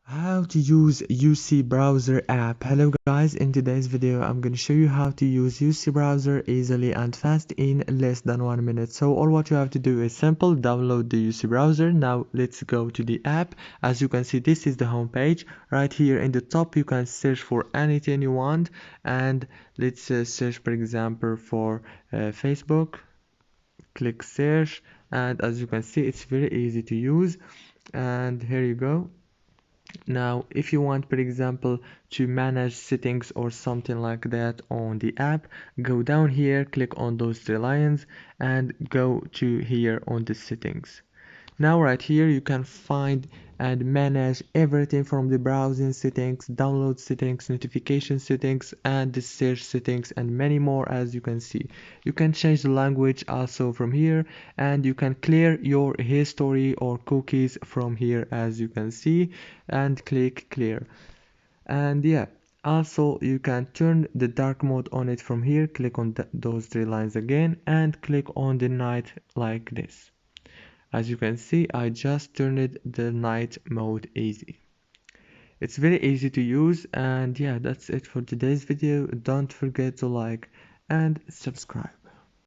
How to use UC browser app. Hello guys, in today's video I'm going to show you how to use UC browser easily and fast in less than 1 minute. So all what you have to do is simple, download the UC browser. Now let's go to the app. As you can see, this is the home page. Right here in the top you can search for anything you want, and let's search for example for Facebook. Click search, and as you can see it's very easy to use, and here you go. Now if you want for example to manage settings or something like that on the app, go down here, click on those three lines and go to here on the settings. Now right here you can find and manage everything from the browsing settings, download settings, notification settings, and the search settings, and many more. As you can see, you can change the language also from here, and you can clear your history or cookies from here, as you can see, and click clear. And yeah, also you can turn the dark mode on it from here. Click on those three lines again and click on the night like this. As you can see, I just turned the night mode easy. It's very easy to use, and yeah, that's it for today's video. Don't forget to like and subscribe.